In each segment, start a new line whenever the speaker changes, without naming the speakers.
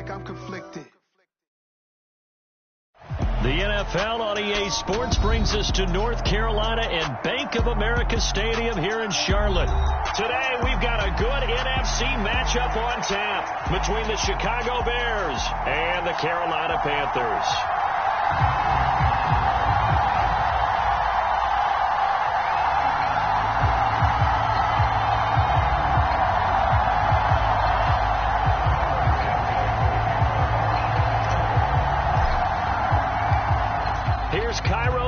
like I'm conflicted.
The NFL on EA Sports brings us to North Carolina and Bank of America Stadium here in Charlotte. Today, we've got a good NFC matchup on tap between the Chicago Bears and the Carolina Panthers.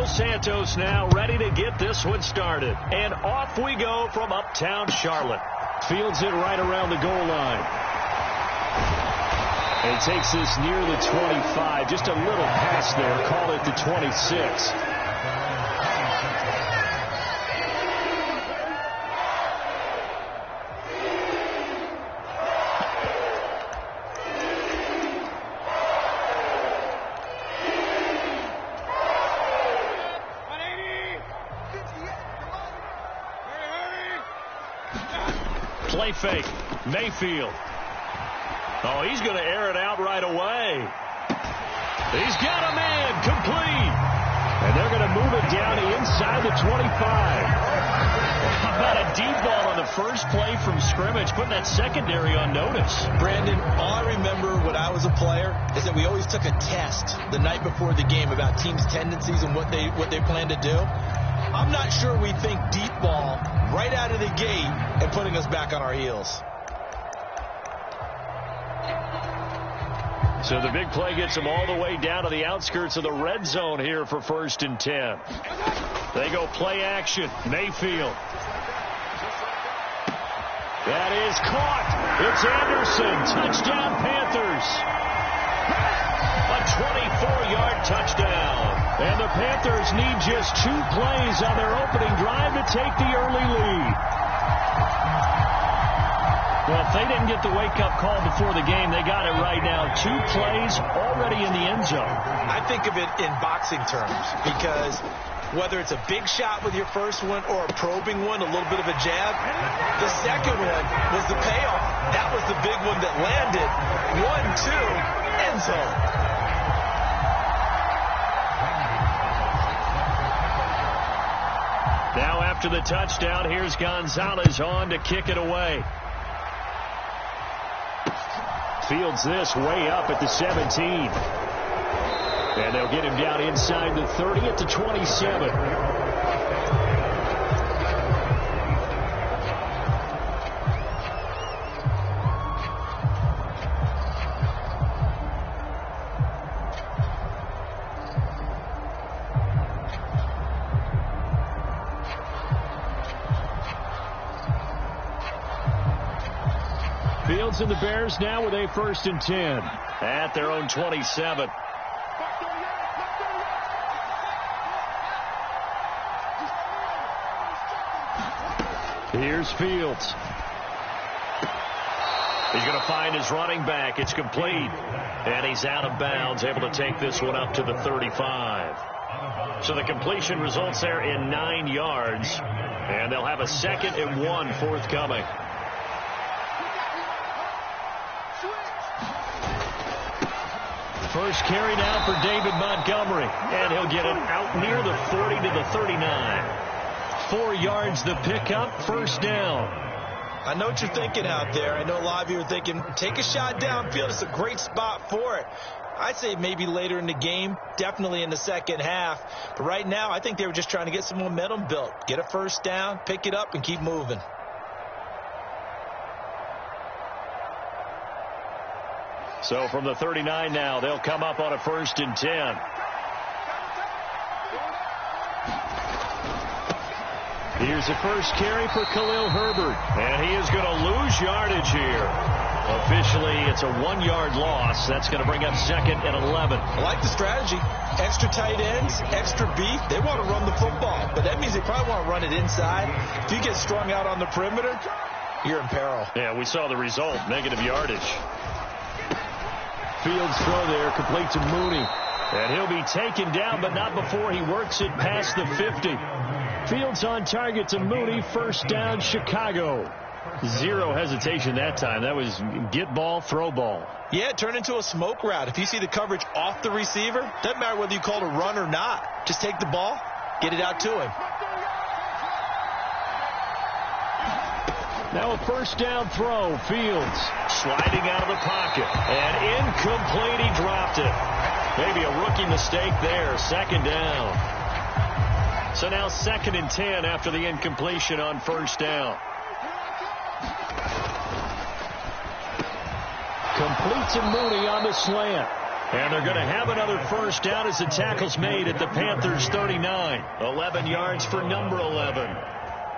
Santos now ready to get this one started. And off we go from uptown Charlotte. Fields it right around the goal line. And takes this near the 25. Just a little pass there. Call it the 26. Play fake. Mayfield. Oh, he's going to air it out right away. He's got a man. Complete. And they're going to move it down inside the 25. How about a deep ball on the first play from scrimmage, putting that secondary on notice?
Brandon, all I remember when I was a player is that we always took a test the night before the game about teams' tendencies and what they plan to do. I'm not sure we think deep ball right out of the gate and putting us back on our heels.
So the big play gets them all the way down to the outskirts of the red zone here for 1st and 10. They go play action. Mayfield. That is caught. It's Anderson. Touchdown, Panthers. A 24-yard touchdown. And the Panthers need just 2 plays on their opening drive to take the early lead. Well, if they didn't get the wake-up call before the game, they got it right now. 2 plays already in the end zone.
I think of it in boxing terms because whether it's a big shot with your first one or a probing one, a little bit of a jab, the second one was the payoff. That was the big one that landed. 1-2, end zone.
Now after the touchdown, here's Gonzalez on to kick it away. Fields this way up at the 17. And they'll get him down inside the 30 at the 27. Fields and the Bears now with a 1st and 10 at their own 27. Here's Fields. He's going to find his running back. It's complete. And he's out of bounds, able to take this one up to the 35. So the completion results there in 9 yards. And they'll have a 2nd and 1 forthcoming. First carry now for David Montgomery. And he'll get it out near the 40 to the 39. 4 yards the pickup, 1st down.
I know what you're thinking out there. I know a lot of you are thinking, take a shot downfield. It's a great spot for it. I'd say maybe later in the game, definitely in the second half. But right now, I think they were just trying to get some momentum built. Get a 1st down, pick it up, and keep moving.
So from the 39 now, they'll come up on a 1st and 10. Here's the first carry for Khalil Herbert. And he is going to lose yardage here. Officially, it's a 1-yard loss. That's going to bring up 2nd and 11.
I like the strategy. Extra tight ends, extra beef. They want to run the football, but that means they probably want to run it inside. If you get strung out on the perimeter, you're in peril.
Yeah, we saw the result, negative yardage. Fields throw there, complete to Mooney. And he'll be taken down, but not before he works it past the 50. Fields on target to Mooney, 1st down, Chicago. Zero hesitation that time. That was get ball, throw ball.
Yeah, it turned into a smoke route. If you see the coverage off the receiver, doesn't matter whether you call it a run or not. Just take the ball, get it out to him.
Now a first down throw. Fields sliding out of the pocket. And incomplete. He dropped it. Maybe a rookie mistake there. Second down. So now 2nd and 10 after the incompletion on first down. Complete to Mooney on the slant. And they're going to have another first down as the tackle's made at the Panthers' 39. 11 yards for number 11.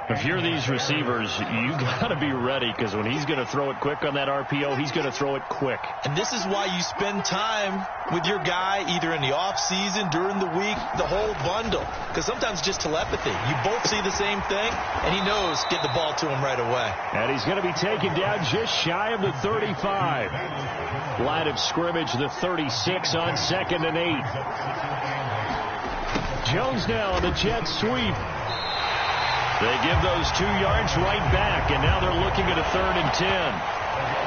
If you're these receivers, you got to be ready, because when he's going to throw it quick on that RPO, he's going to throw it quick.
And this is why you spend time with your guy either in the offseason, during the week, the whole bundle. Because sometimes it's just telepathy. You both see the same thing, and he knows get the ball to him right away.
And he's going to be taken down just shy of the 35. Line of scrimmage, the 36 on 2nd and 8. Jones now on the jet sweep. They give those 2 yards right back, and now they're looking at a 3rd and 10.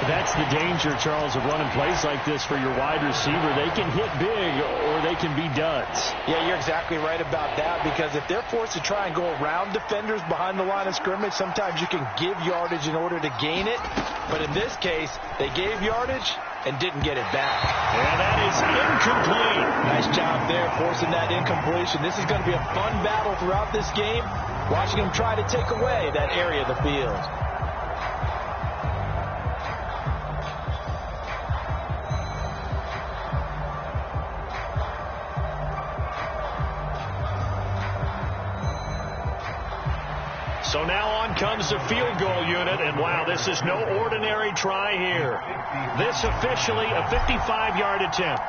That's the danger, Charles, of running plays like this for your wide receiver. They can hit big or they can be duds.
Yeah, you're exactly right about that, because if they're forced to try and go around defenders behind the line of scrimmage, sometimes you can give yardage in order to gain it. But in this case, they gave yardage and didn't get it back.
And that is incomplete.
Nice job there, forcing that incompletion. This is going to be a fun battle throughout this game, watching them try to take away that area of the field.
So now on comes the field goal unit, and wow, this is no ordinary try here. This officially a 55-yard attempt.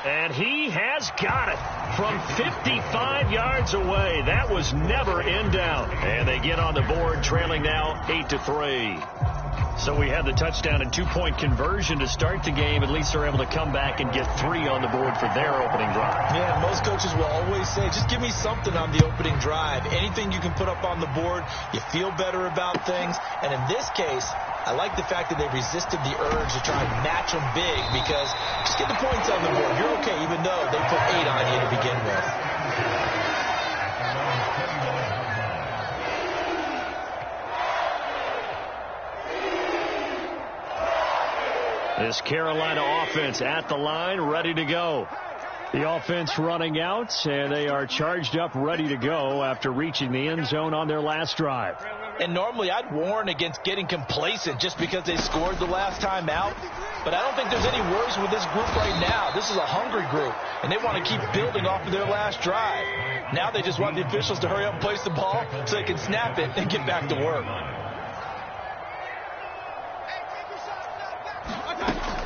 And he has got it from 55 yards away. That was never in doubt. And they get on the board, trailing now 8-3. So we had the touchdown and 2-point conversion to start the game. At least they're able to come back and get 3 on the board for their opening drive.
Yeah, most coaches will always say, just give me something on the opening drive. Anything you can put up on the board, you feel better about things. And in this case, I like the fact that they resisted the urge to try and match them big, because just get the points on the board. You're okay, even though they put 8 on you to begin with.
This Carolina offense at the line, ready to go. The offense running out, and they are charged up, ready to go after reaching the end zone on their last drive.
And normally I'd warn against getting complacent just because they scored the last time out. But I don't think there's any worries with this group right now. This is a hungry group, and they want to keep building off of their last drive. Now they just want the officials to hurry up and place the ball so they can snap it and get back to work.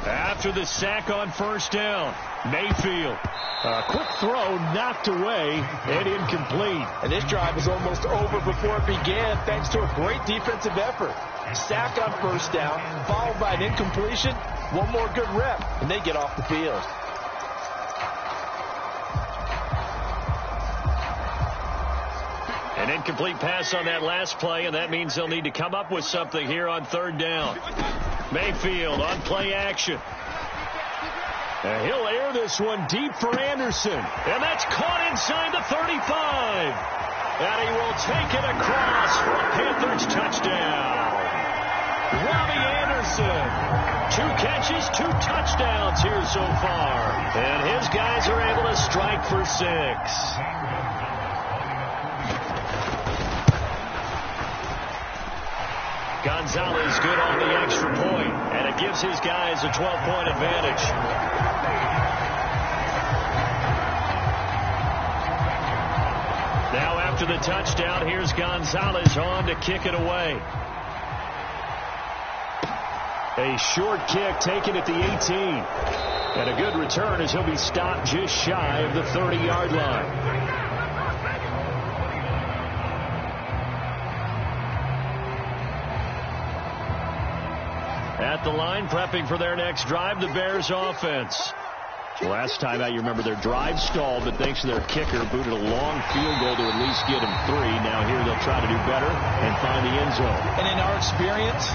After the sack on first down, Mayfield. A quick throw knocked away and incomplete.
And this drive was almost over before it began thanks to a great defensive effort. Sack on first down, followed by an incompletion. One more good rep, and they get off the field.
An incomplete pass on that last play, and that means they'll need to come up with something here on third down. Mayfield on play action. And he'll air this one deep for Anderson. And that's caught inside the 35. And he will take it across for a Panthers touchdown. Robbie Anderson. 2 catches, 2 touchdowns here so far. And his guys are able to strike for 6. Gonzalez good on the extra point, and it gives his guys a 12-point advantage. Now after the touchdown, here's Gonzalez on to kick it away. A short kick taken at the 18. And a good return as he'll be stopped just shy of the 30-yard line. At the line, prepping for their next drive, the Bears offense. Last time out, you remember their drive stalled, but thanks to their kicker, booted a long field goal to at least get them 3. Now here they'll try to do better and find the end zone.
And in our experience,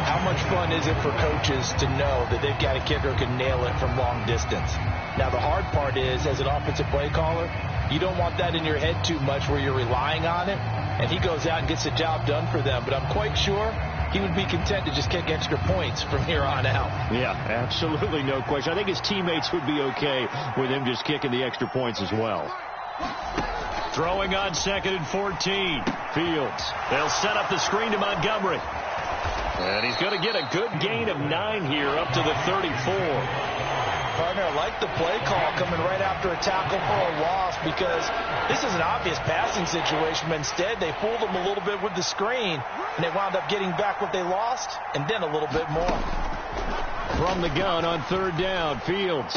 how much fun is it for coaches to know that they've got a kicker who can nail it from long distance? Now, the hard part is, as an offensive play caller, you don't want that in your head too much where you're relying on it, and he goes out and gets the job done for them. But I'm quite sure he would be content to just kick extra points from here on out.
Yeah, absolutely no question. I think his teammates would be okay with him just kicking the extra points as well. Throwing on 2nd and 14. Fields. They'll set up the screen to Montgomery. And he's going to get a good gain of 9 here up to the 34.
Partner, I like the play call coming right after a tackle for a loss because this is an obvious passing situation, but instead they fooled them a little bit with the screen, and they wound up getting back what they lost and then a little bit more.
From the gun on 3rd down, Fields.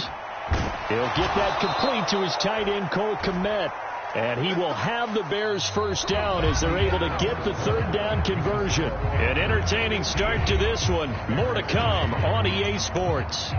He'll get that complete to his tight end, Cole Kmet. And he will have the Bears first down as they're able to get the 3rd down conversion. An entertaining start to this one. More to come on EA Sports.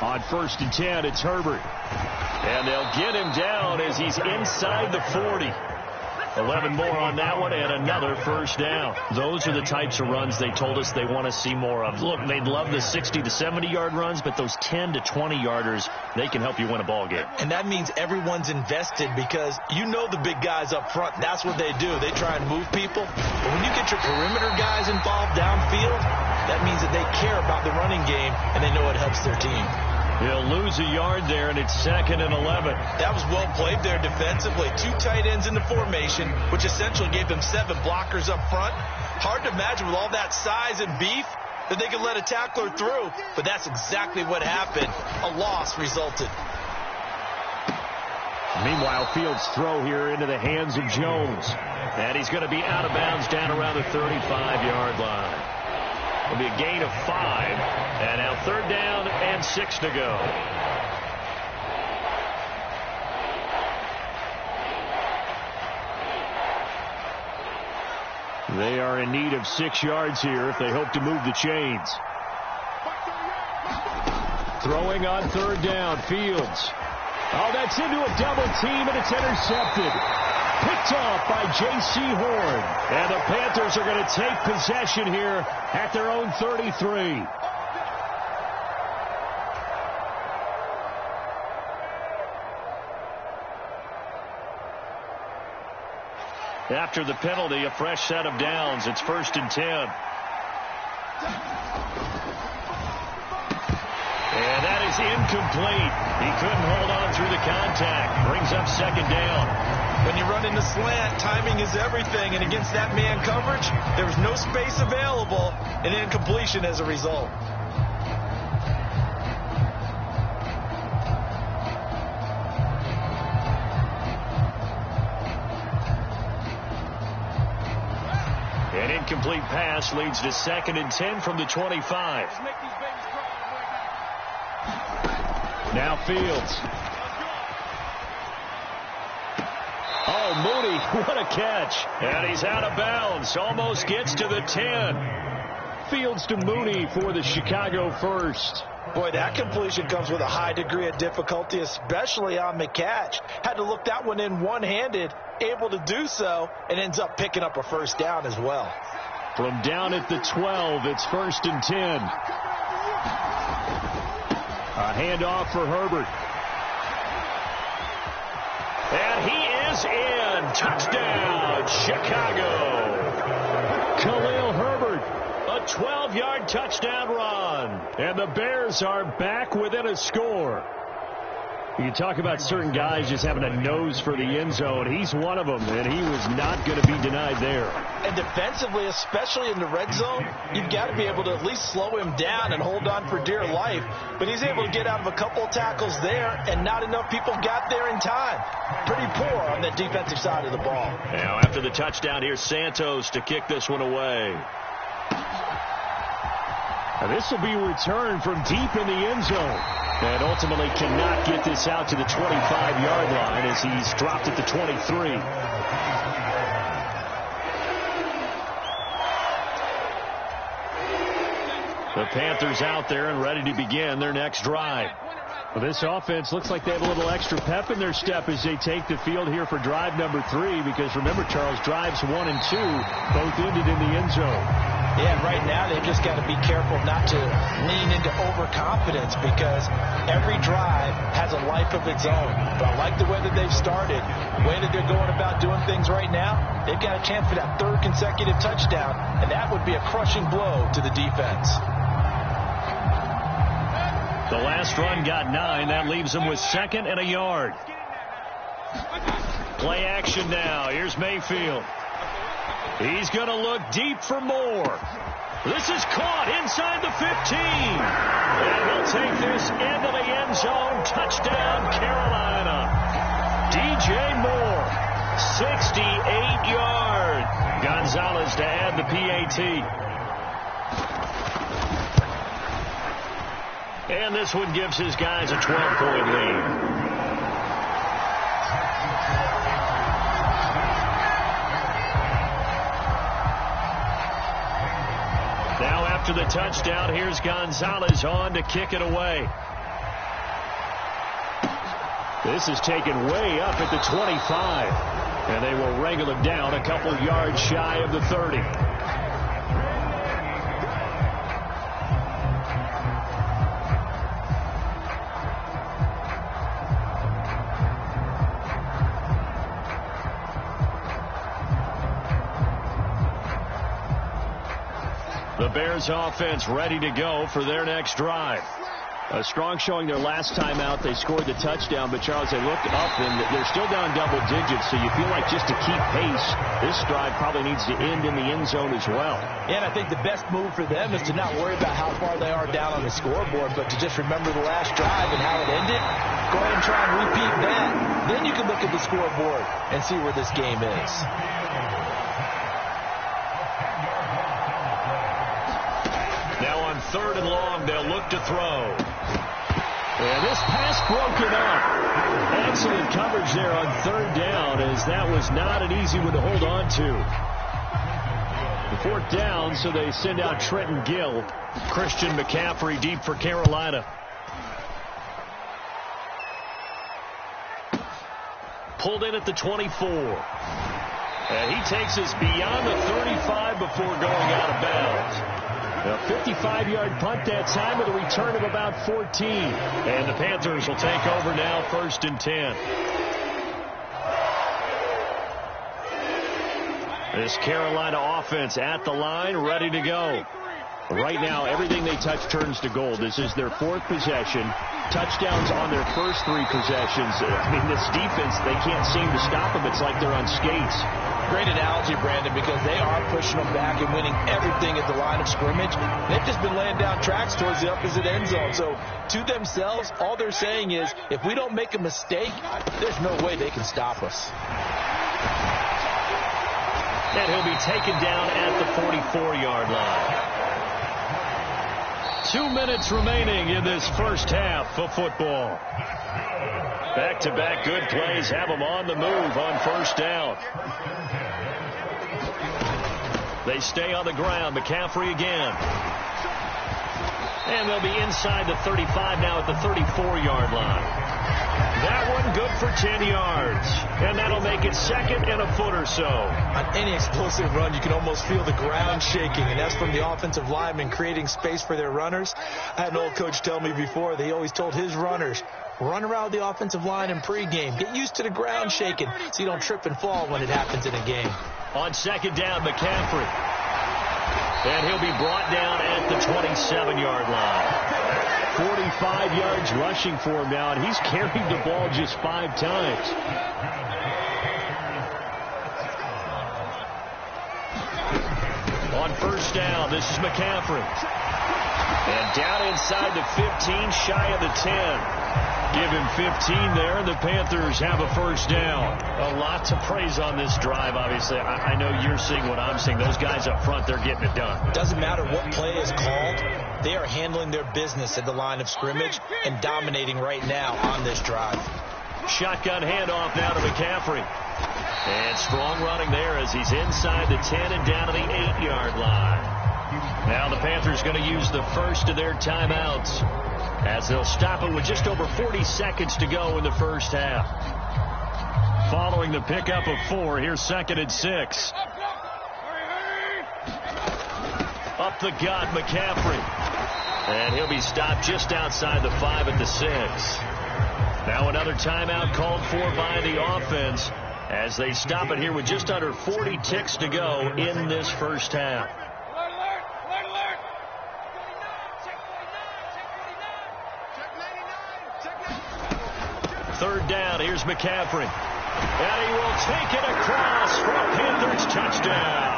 On 1st and 10, it's Herbert. And they'll get him down as he's inside the 40. 11 more on that one and another first down. Those are the types of runs they told us they want to see more of. Look, they'd love the 60 to 70-yard runs, but those 10 to 20-yarders, they can help you win a ball game.
And that means everyone's invested because you know the big guys up front. That's what they do. They try and move people. But when you get your perimeter guys involved downfield, that means that they care about the running game and they know it helps their team.
He'll lose a yard there, and it's 2nd and 11.
That was well played there defensively. 2 tight ends in the formation, which essentially gave them 7 blockers up front. Hard to imagine with all that size and beef that they could let a tackler through, but that's exactly what happened. A loss resulted.
Meanwhile, Fields' throw here into the hands of Jones. And he's going to be out of bounds down around the 35-yard line. It'll be a gain of 5. And now 3rd down and 6 to go. They are in need of 6 yards here if they hope to move the chains. Throwing on 3rd down, Fields. Oh, that's into a double team, and it's intercepted. Picked off by J.C. Horn. And the Panthers are going to take possession here at their own 33. After the penalty, a fresh set of downs. It's 1st and 10. And that is incomplete. He couldn't hold on through the contact. Brings up 2nd down.
When you run in the slant, timing is everything. And against that man coverage, there was no space available, and incompletion as a result.
An incomplete pass leads to 2nd and 10 from the 25. Now Fields. Oh, Mooney, what a catch. And he's out of bounds. Almost gets to the 10. Fields to Mooney for the Chicago first.
Boy, that completion comes with a high degree of difficulty, especially on the catch. Had to look that one in one-handed, able to do so, and ends up picking up a first down as well.
From down at the 12, it's 1st and 10. A handoff for Herbert. And he is in. Touchdown, Chicago. Khalil Herbert, a 12-yard touchdown run. And the Bears are back within a score. You talk about certain guys just having a nose for the end zone. He's one of them, and he was not going to be denied there.
And defensively, especially in the red zone, you've got to be able to at least slow him down and hold on for dear life. But he's able to get out of a couple of tackles there, and not enough people got there in time. Pretty poor on the defensive side of the ball.
Now, after the touchdown, here's Santos to kick this one away. This will be returned from deep in the end zone. And ultimately cannot get this out to the 25-yard line as he's dropped at the 23. The Panthers out there and ready to begin their next drive. Well, this offense looks like they have a little extra pep in their step as they take the field here for drive number 3. Because remember, Charles, drives 1 and 2 both ended in the end zone.
Yeah, right now they've just got to be careful not to lean into overconfidence because every drive has a life of its own. But I like the way that they've started, the way that they're going about doing things right now. They've got a chance for that 3rd consecutive touchdown, and that would be a crushing blow to the defense.
The last run got 9. That leaves them with 2nd and a yard. Play action now. Here's Mayfield. He's going to look deep for more. This is caught inside the 15. And he'll take this into the end zone. Touchdown, Carolina. DJ Moore, 68 yards. Gonzalez to add the PAT. And this one gives his guys a 12-point lead. Now after the touchdown, here's Gonzalez on to kick it away. This is taken way up at the 25. And they will wrangle him down a couple yards shy of the 30. The Bears offense ready to go for their next drive. A strong showing their last time out. They scored the touchdown, but Charles, they looked up and they're still down double digits, so you feel like just to keep pace, this drive probably needs to end in the end zone as well.
Yeah, and I think the best move for them is to not worry about how far they are down on the scoreboard, but to just remember the last drive and how it ended. Go ahead and try and repeat that. Then you can look at the scoreboard and see where this game is.
Now on 3rd and long, they'll look to throw. And this pass broken up. Excellent coverage there on 3rd down, as that was not an easy one to hold on to. The 4th down, so they send out Trenton Gill. Christian McCaffrey deep for Carolina. Pulled in at the 24. And he takes us beyond the 35 before going out of bounds. A 55-yard punt that time with a return of about 14. And the Panthers will take over now, 1st and 10. This Carolina offense at the line, ready to go. Right now, everything they touch turns to gold. This is their 4th possession. Touchdowns on their first 3 possessions. I mean, this defense, they can't seem to stop them. It's like they're on skates.
Great analogy, Brandon, because they are pushing them back and winning everything at the line of scrimmage. They've just been laying down tracks towards the opposite end zone. So to themselves, all they're saying is, if we don't make a mistake, there's no way they can stop us.
And he'll be taken down at the 44-yard line. 2 minutes remaining in this first half of football. Back-to-back good plays have them on the move on 1st down. They stay on the ground. McCaffrey again. And they'll be inside the 35 now at the 34-yard line. That one good for 10 yards. And that'll make it 2nd and a foot or so.
On any explosive run, you can almost feel the ground shaking, and that's from the offensive linemen creating space for their runners. I had an old coach tell me before, they always told his runners, run around the offensive line in pregame. Get used to the ground shaking so you don't trip and fall when it happens in a game.
On 2nd down, McCaffrey. And he'll be brought down at the 27-yard line. 45 yards rushing for him now, and he's carried the ball just 5 times. On 1st down, this is McCaffrey. And down inside the 15, shy of the 10. Give him 15 there, and the Panthers have a first down.
A lot to praise on this drive, obviously. I know you're seeing what I'm seeing. Those guys up front, they're getting it done. Doesn't matter what play is called. They are handling their business at the line of scrimmage and dominating right now on this drive.
Shotgun handoff now to McCaffrey. And strong running there as he's inside the 10 and down to the 8-yard line. Now the Panthers going to use the first of their timeouts, as they'll stop it with just over 40 seconds to go in the first half. Following the pickup of 4, here's 2nd and 6. Up the gut, McCaffrey. And he'll be stopped just outside the 5 at the 6. Now another timeout called for by the offense, as they stop it here with just under 40 ticks to go in this first half. Third down, here's McCaffrey. And he will take it across for a Panthers touchdown.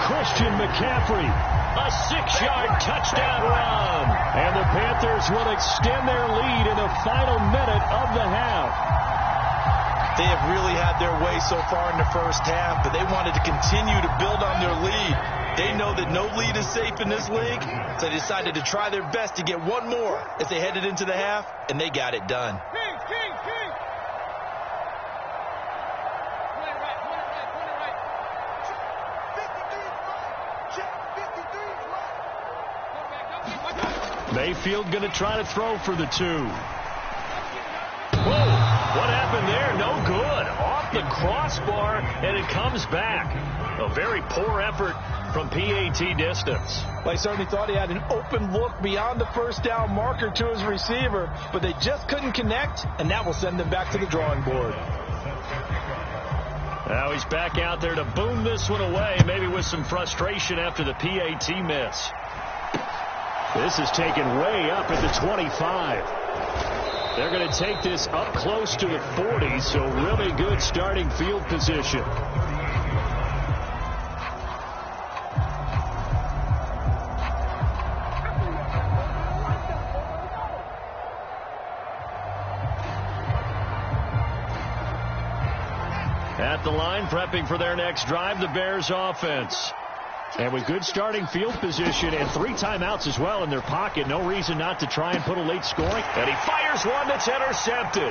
Christian McCaffrey, a 6-yard touchdown run. And the Panthers will extend their lead in the final minute of the half.
They have really had their way so far in the first half, but they wanted to continue to build on their lead. They know that no lead is safe in this league, so they decided to try their best to get one more as they headed into the half, and they got it done.
Mayfield going to try to throw for the 2. Whoa, what happened there? No good. Off the crossbar, and it comes back. A very poor effort from PAT distance.
Well, he certainly thought he had an open look beyond the first down marker to his receiver, but they just couldn't connect, and that will send them back to the drawing board.
Now he's back out there to boom this one away, maybe with some frustration after the PAT miss. This is taken way up at the 25. They're going to take this up close to the 40, so really good starting field position. At the line, prepping for their next drive, the Bears offense. And with good starting field position and 3 timeouts as well in their pocket, no reason not to try and put a late scoring. And he fires one that's intercepted.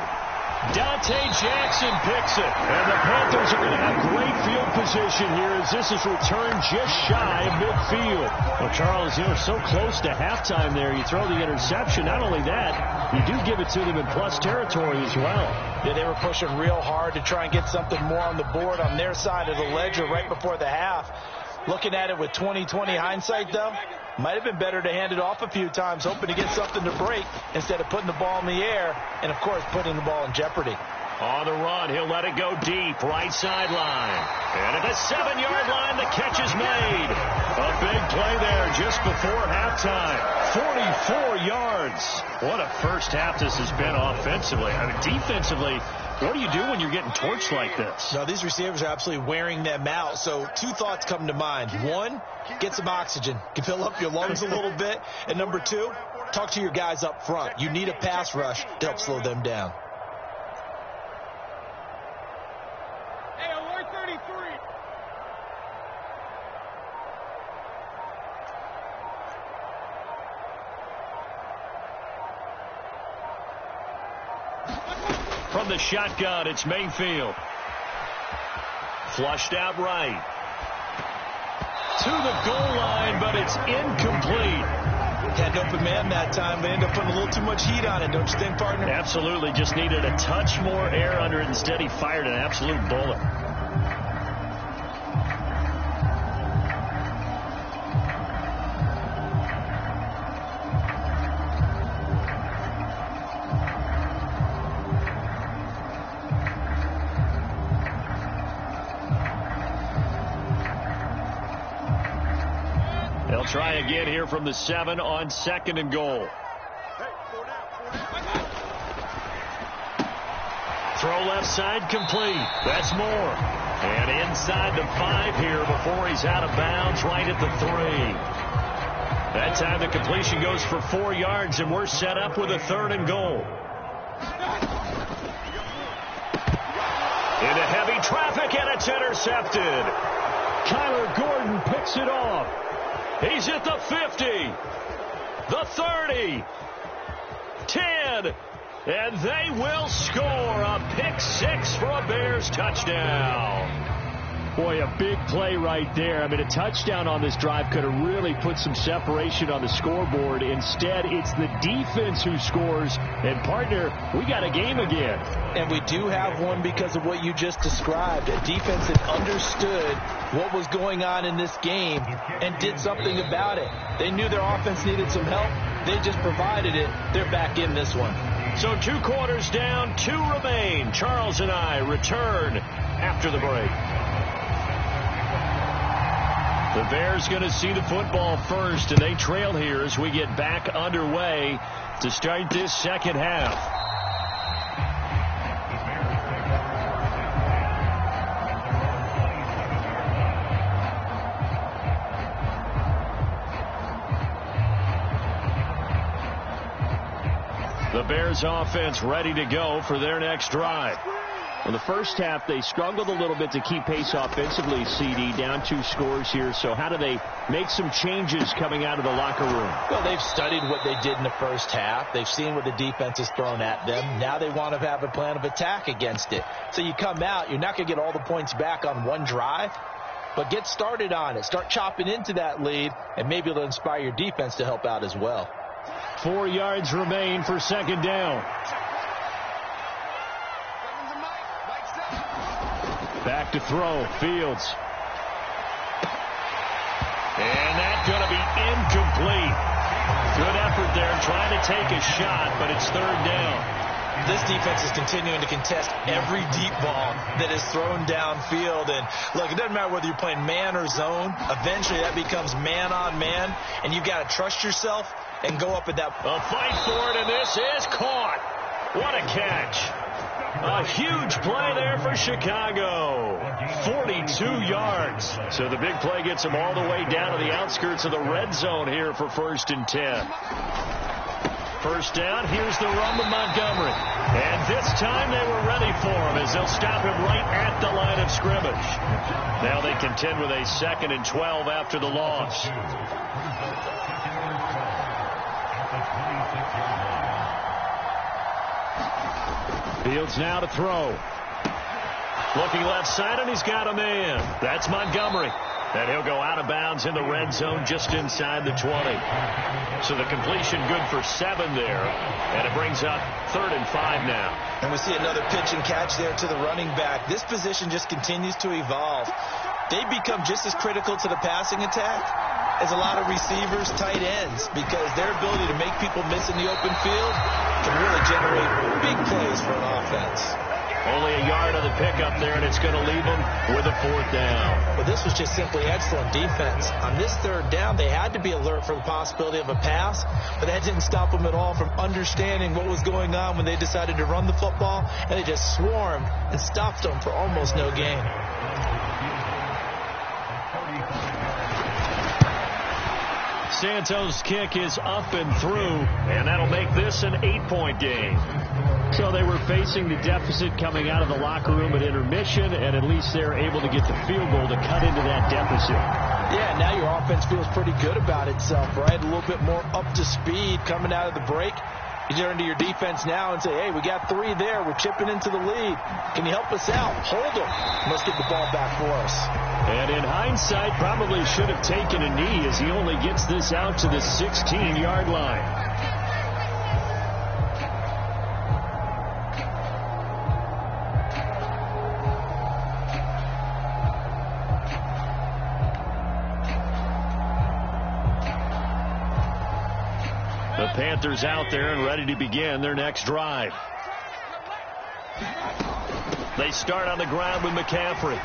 Dante Jackson picks it. And the Panthers are going to have great field position here as this is returned just shy of midfield. Well, Charles, you know, so close to halftime there. You throw the interception. Not only that, you do give it to them in plus territory as well.
Yeah, they were pushing real hard to try and get something more on the board on their side of the ledger right before the half. Looking at it with 20/20 hindsight, though, might have been better to hand it off a few times, hoping to get something to break instead of putting the ball in the air and, of course, putting the ball in jeopardy.
On the run, he'll let it go deep, right sideline. And at the 7-yard line, the catch is made. A big play there just before halftime. 44 yards. What a first half this has been offensively. I mean, defensively, what do you do when you're getting torched like this?
No, these receivers are absolutely wearing them out. So 2 thoughts come to mind. 1, get some oxygen. You can fill up your lungs a little bit. And number 2, talk to your guys up front. You need a pass rush to help slow them down.
From the shotgun, it's Mayfield. Flushed out right. To the goal line, but it's incomplete.
Had an open man that time. They ended up putting a little too much heat on it, don't you think, partner?
Absolutely. Just needed a touch more air under it. Instead, he fired an absolute bullet. They'll try again here from the 7 on 2nd and goal. Throw left side complete. That's more. And inside the 5 here before he's out of bounds right at the 3. That time the completion goes for 4 yards, and we're set up with a 3rd and goal. Into heavy traffic, and it's intercepted. Kyler Gordon picks it off. He's at the 50, the 30, 10, and they will score a pick 6 for a Bears touchdown. Boy, a big play right there. I mean, a touchdown on this drive could have really put some separation on the scoreboard. Instead, it's the defense who scores. And, partner, we got a game again.
And we do have one because of what you just described. A defense that understood what was going on in this game and did something about it. They knew their offense needed some help. They just provided it. They're back in this one.
So 2 quarters down, 2 remain. Charles and I return after the break. The Bears going to see the football first, and they trail here as we get back underway to start this second half. The Bears offense ready to go for their next drive. In the first half, they struggled a little bit to keep pace offensively, CD, down 2 scores here. So how do they make some changes coming out of the locker room?
Well, they've studied what they did in the first half. They've seen what the defense has thrown at them. Now they want to have a plan of attack against it. So you come out, you're not going to get all the points back on one drive, but get started on it. Start chopping into that lead, and maybe it'll inspire your defense to help out as well.
4 yards remain for second down. Back to throw, Fields. And that's going to be incomplete. Good effort there, trying to take a shot, but it's 3rd down.
This defense is continuing to contest every deep ball that is thrown downfield. And, look, it doesn't matter whether you're playing man or zone. Eventually that becomes man on man, and you've got to trust yourself and go up at that.
A fight for it, and this is caught. What a catch. A huge play there for Chicago. 42 yards. So the big play gets them all the way down to the outskirts of the red zone here for 1st and 10. First down, here's the run with Montgomery. And this time they were ready for him as they'll stop him right at the line of scrimmage. Now they contend with a 2nd and 12 after the loss. Fields now to throw. Looking left side, and he's got a man. That's Montgomery. And he'll go out of bounds in the red zone just inside the 20. So the completion good for 7 there. And it brings up 3rd and 5 now.
And we see another pitch and catch there to the running back. This position just continues to evolve. They become just as critical to the passing attack as a lot of receivers, tight ends, because their ability to make people miss in the open field can really generate big plays for an offense.
Only a yard on the pickup there, and it's going to leave them with a 4th down.
But this was just simply excellent defense. On this 3rd down, they had to be alert for the possibility of a pass, but that didn't stop them at all from understanding what was going on when they decided to run the football, and they just swarmed and stopped them for almost no gain.
Santos' kick is up and through, and that'll make this an 8-point game. So they were facing the deficit coming out of the locker room at intermission, and at least they're able to get the field goal to cut into that deficit.
Yeah, now your offense feels pretty good about itself, right? A little bit more up to speed coming out of the break. You turn to your defense now and say, hey, we got 3 there. We're chipping into the lead. Can you help us out? Hold them. Let's get the ball back for us.
And in hindsight, probably should have taken a knee as he only gets this out to the 16-yard line. The Panthers out there and ready to begin their next drive. They start on the ground with McCaffrey.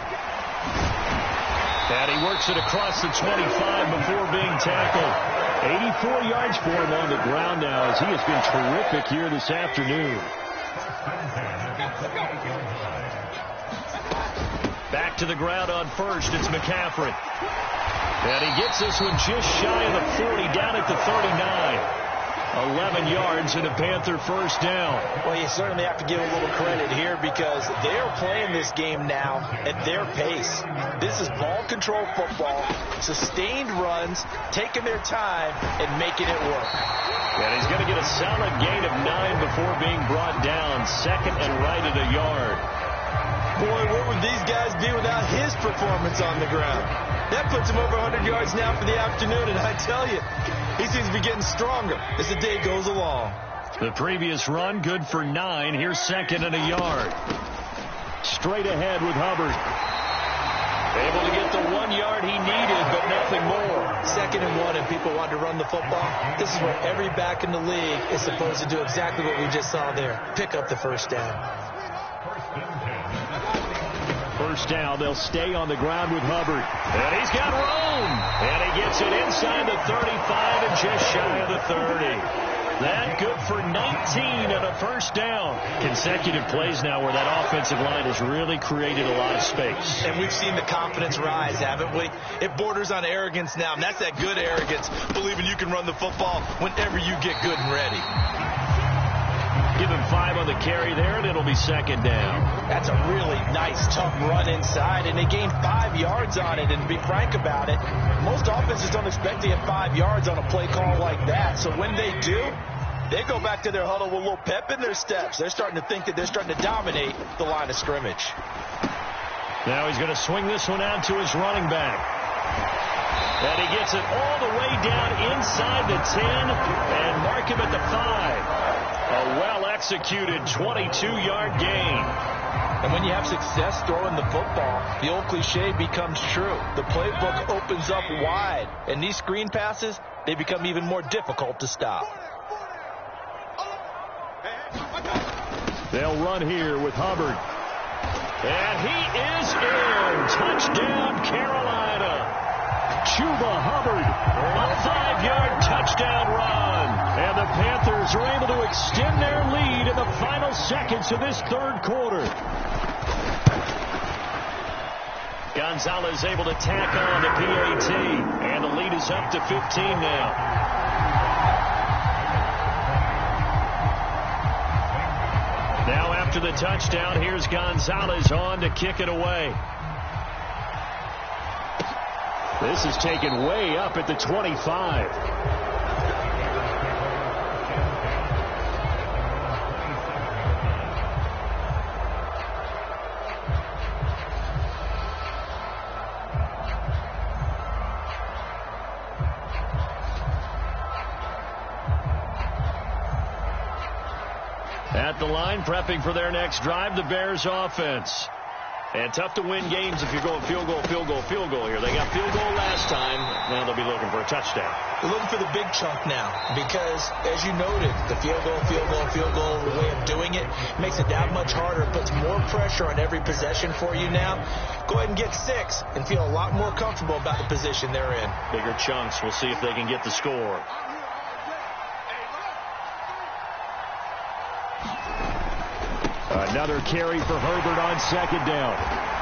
And he works it across the 25 before being tackled. 84 yards for him on the ground now as he has been terrific here this afternoon. Back back to the ground on first. It's McCaffrey. And he gets this one just shy of the 40, down at the 39. 11 yards and a Panther first down.
Well, you certainly have to give a little credit here because they are playing this game now at their pace. This is ball control football, sustained runs, taking their time and making it work.
And he's going to get a solid gain of 9 before being brought down. Second and right at a yard.
Boy, what would these guys be without his performance on the ground? That puts him over 100 yards now for the afternoon, and I tell you, he seems to be getting stronger as the day goes along.
The previous run, good for 9. Here's second and a yard. Straight ahead with Hubbard. Able to get the 1 yard he needed, but nothing more.
Second and 1, and people want to run the football. This is where every back in the league is supposed to do exactly what we just saw there. Pick up the first down.
First down, they'll stay on the ground with Hubbard. And he's got room. And he gets it inside the 35 and just shy of the 30. That good for 19 and a first down. Consecutive plays now where that offensive line has really created a lot of space.
And we've seen the confidence rise, haven't we? It borders on arrogance now, and that's that good arrogance, believing you can run the football whenever you get good and ready.
Give him 5 on the carry there, and it'll be second down.
That's a really nice, tough run inside, and they gained 5 yards on it. And to be frank about it, most offenses don't expect to get 5 yards on a play call like that. So when they do, they go back to their huddle with a little pep in their steps. They're starting to think that they're starting to dominate the line of scrimmage.
Now he's going to swing this one out to his running back. And he gets it all the way down inside the 10 and mark him at the 5. A well-executed 22-yard gain.
And when you have success throwing the football, the old cliche becomes true. The playbook opens up wide, and these screen passes, they become even more difficult to stop.
They'll run here with Hubbard. And he is in. Touchdown, Carolina. Chuba Hubbard, a 5-yard touchdown run. And the Panthers are able to extend their lead in the final seconds of this third quarter. Gonzalez able to tack on the PAT. And the lead is up to 15 now. Now after the touchdown, here's Gonzalez on to kick it away. This is taken way up at the 25. At the line, prepping for their next drive, the Bears offense. And tough to win games if you're going field goal, field goal, field goal here. They got field goal last time. Now they'll be looking for a touchdown.
They're looking for the big chunk now because, as you noted, the field goal, the way of doing it makes it that much harder. It puts more pressure on every possession for you now. Go ahead and get 6 and feel a lot more comfortable about the position they're in.
Bigger chunks. We'll see if they can get the score. Another carry for Herbert on second down.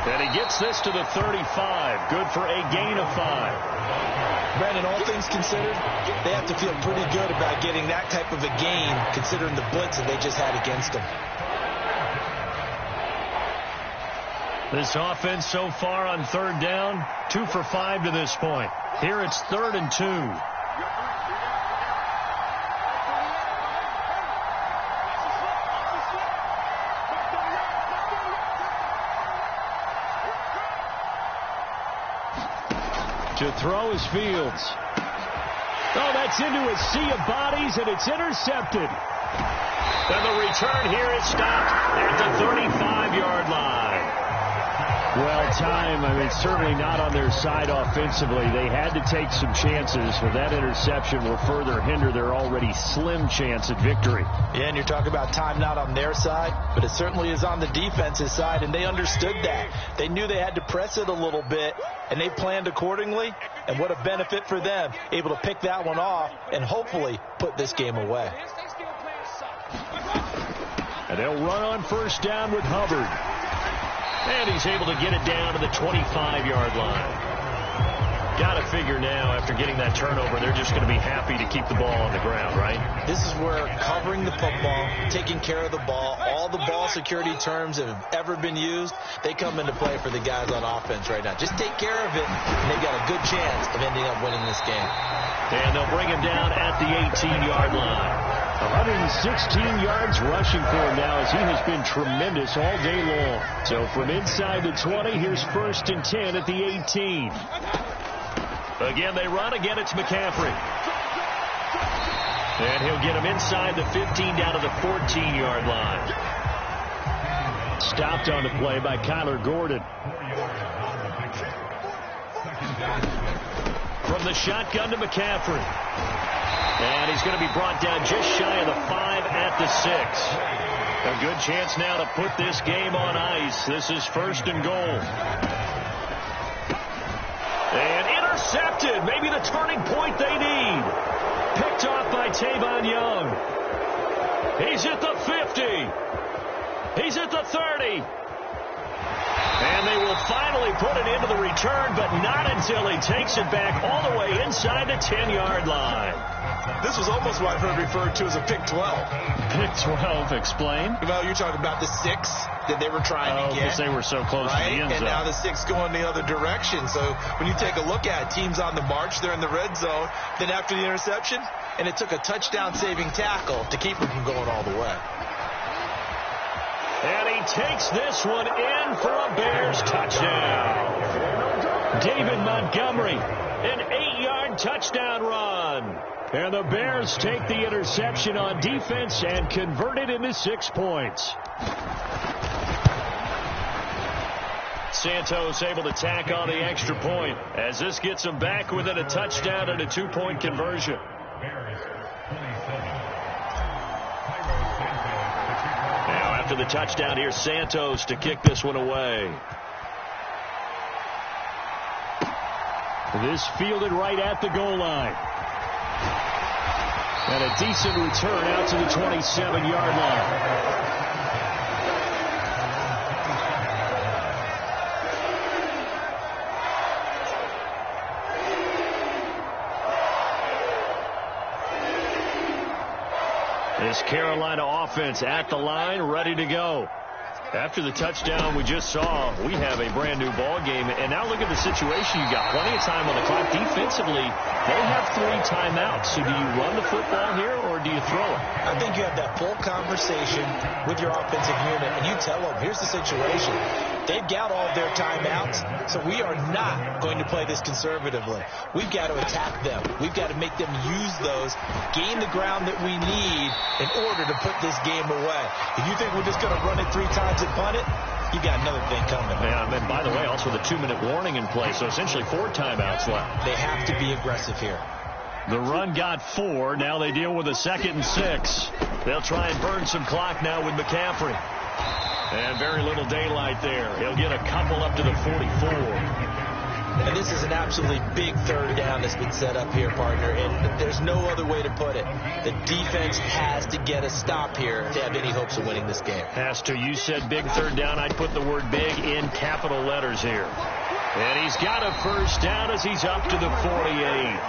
And he gets this to the 35. Good for a gain of 5.
Brandon, all things considered, they have to feel pretty good about getting that type of a gain considering the blitz that they just had against them.
This offense so far on third down, 2 for 5 to this point. Here it's 3rd and 2. To throw is Fields. Oh, that's into a sea of bodies, and it's intercepted. And the return here is stopped at the 35-yard line. Well, certainly not on their side offensively. They had to take some chances, but that interception will further hinder their already slim chance at victory.
Yeah, and you're talking about time not on their side, but it certainly is on the defense's side, and they understood that. They knew they had to press it a little bit, and they planned accordingly, and what a benefit for them, able to pick that one off and hopefully put this game away.
And they'll run on first down with Hubbard. And he's able to get it down to the 25-yard line. Got to figure now, after getting that turnover, they're just going to be happy to keep the ball on the ground, right?
This is where covering the football, taking care of the ball, all the ball security terms that have ever been used, they come into play for the guys on offense right now. Just take care of it, and they've got a good chance of ending up winning this game.
And they'll bring him down at the 18-yard line. 116 yards rushing for him now, as he has been tremendous all day long. So from inside the 20, here's 1st and 10 at the 18. Again, they run. Again, it's McCaffrey. And he'll get him inside the 15 down to the 14-yard line. Stopped on the play by Kyler Gordon. From the shotgun to McCaffrey. And he's going to be brought down just shy of the 5 at the 6. A good chance now to put this game on ice. This is 1st and goal. And intercepted. Maybe the turning point they need. Picked off by Tavon Young. He's at the 50. He's at the 30. And they will finally put it into the return, but not until he takes it back all the way inside the 10-yard line.
This was almost what I've heard referred to as a pick 12.
Pick 12, explain.
Well, you're talking about the 6 that they were trying to get.
Because they were so close to the end zone.
And now the 6 going the other direction. So when you take a look at teams on the march, they're in the red zone. Then after the interception, and it took a touchdown-saving tackle to keep them from going all the way.
And he takes this one in for a Bears touchdown. David Montgomery, an 8-yard touchdown run. And the Bears take the interception on defense and convert it into 6 points. Santos able to tack on the extra point as this gets them back within a touchdown and a 2-point conversion. Now after the touchdown, here's Santos to kick this one away. This fielded right at the goal line. And a decent return out to the 27-yard line. This Carolina offense at the line, ready to go. After the touchdown we just saw, we have a brand new ball game. And now look at the situation. You got plenty of time on the clock. Defensively, they have 3 timeouts. So do you run the football here or do you throw it?
I think you have that full conversation with your offensive unit, and you tell them, here's the situation. They've got all of their timeouts, so we are not going to play this conservatively. We've got to attack them. We've got to make them use those, gain the ground that we need in order to put this game away. If you think we're just going to run it 3 times and punt it, you got another thing coming.
Yeah, and by the way, also the 2-minute warning in play, so essentially 4 timeouts left.
They have to be aggressive here.
The run got 4. Now they deal with a 2nd and 6. They'll try and burn some clock now with McCaffrey. And very little daylight there. He'll get a couple up to the 44.
And this is an absolutely big 3rd down that's been set up here, partner. And there's no other way to put it. The defense has to get a stop here to have any hopes of winning this game.
Has to. You said big 3rd down. I'd put the word big in capital letters here. And he's got a 1st down as he's up to the 48.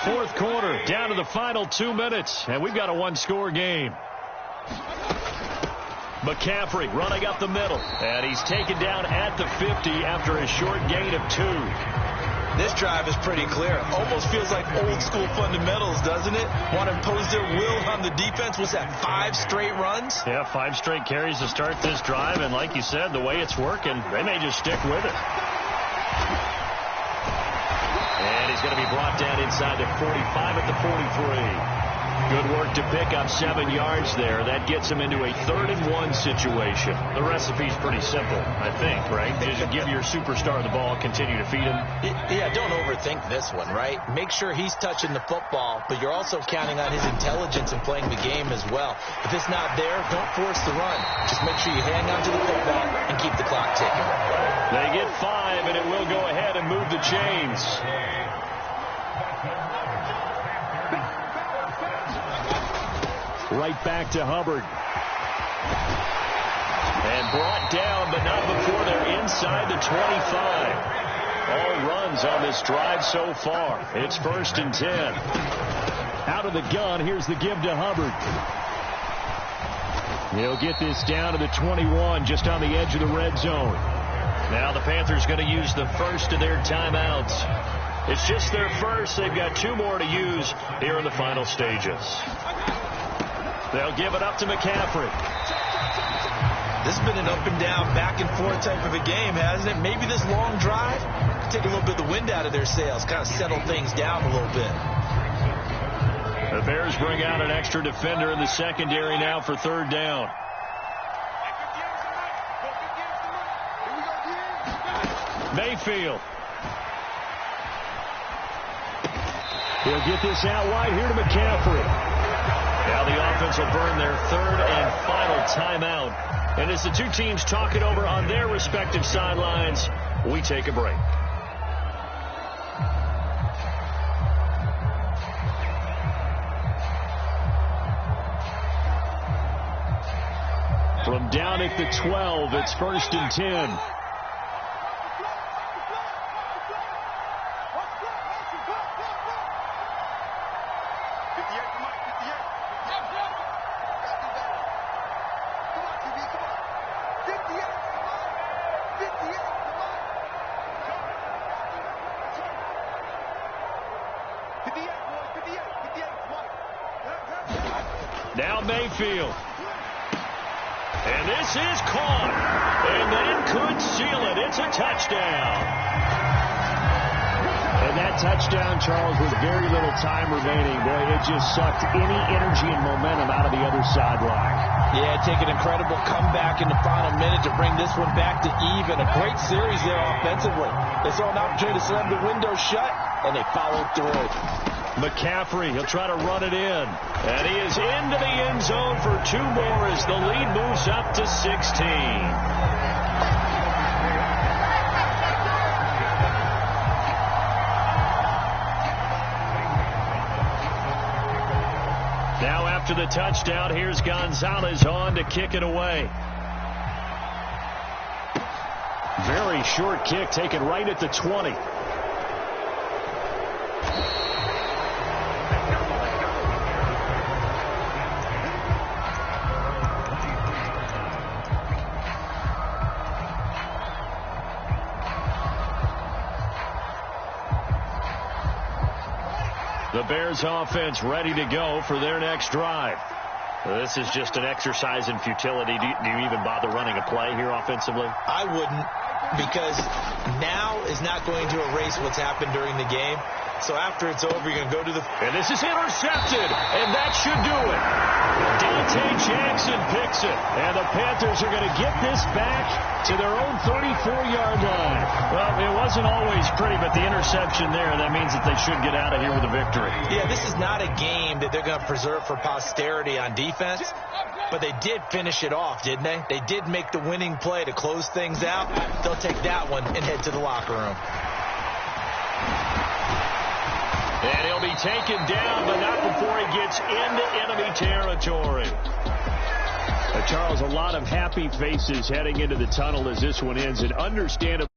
4th quarter, down to the final 2 minutes. And we've got a 1-score game. McCaffrey running up the middle. And he's taken down at the 50 after a short gain of 2.
This drive is pretty clear. Almost feels like old school fundamentals, doesn't it? Want to impose their will on the defense. Was that 5 straight runs?
Yeah, 5 straight carries to start this drive. And like you said, the way it's working, they may just stick with it. And he's going to be brought down inside the 45 at the 43. Good work to pick up 7 yards there. That gets him into a 3rd and 1 situation. The recipe's pretty simple, I think, right? Just give your superstar the ball, continue to feed him.
Yeah, don't overthink this one, right? Make sure he's touching the football, but you're also counting on his intelligence in playing the game as well. If it's not there, don't force the run. Just make sure you hang on to the football and keep the clock ticking.
They get 5, and it will go ahead and move the chains. Right back to Hubbard. And brought down, but not before they're inside the 25. All runs on this drive so far. It's 1st and 10. Out of the gun, here's the give to Hubbard. He'll get this down to the 21, just on the edge of the red zone. Now the Panthers going to use the first of their timeouts. It's just their first. They've got 2 more to use here in the final stages. They'll give it up to McCaffrey.
This has been an up and down, back and forth type of a game, hasn't it? Maybe this long drive could take a little bit of the wind out of their sails, kind of settle things down a little bit.
The Bears bring out an extra defender in the secondary now for 3rd down. Mayfield. He'll get this out wide here to McCaffrey. Now the offense will burn their 3rd and final timeout. And as the 2 teams talk it over on their respective sidelines, we take a break. From down at the 12, it's 1st and 10. Now Mayfield. And this is caught. And that could seal it. It's a touchdown. And that touchdown, Charles, with very little time remaining. Boy, it just sucked any energy and momentum out of the other sideline.
Yeah, take an incredible comeback in the final minute to bring this one back to even. A great series there offensively. They saw an opportunity to slam the window shut, and they followed through.
McCaffrey, he'll try to run it in. And he is into the end zone for 2 more as the lead moves up to 16. Now after the touchdown, here's Gonzalez on to kick it away. Very short kick taken right at the 20. The Bears offense ready to go for their next drive. This is just an exercise in futility. Do you even bother running a play here offensively?
I wouldn't, because now is not going to erase what's happened during the game. So after it's over, you're going to go to the...
And this is intercepted, and that should do it. Dante Jackson picks it, and the Panthers are going to get this back to their own 34-yard line. Well, it wasn't always pretty, but the interception there, that means that they should get out of here with a victory.
Yeah, this is not a game that they're going to preserve for posterity on defense, but they did finish it off, didn't they? They did make the winning play to close things out. They'll take that one and head to the locker room.
And he'll be taken down, but not before he gets into enemy territory. Charles, a lot of happy faces heading into the tunnel as this one ends, and understandably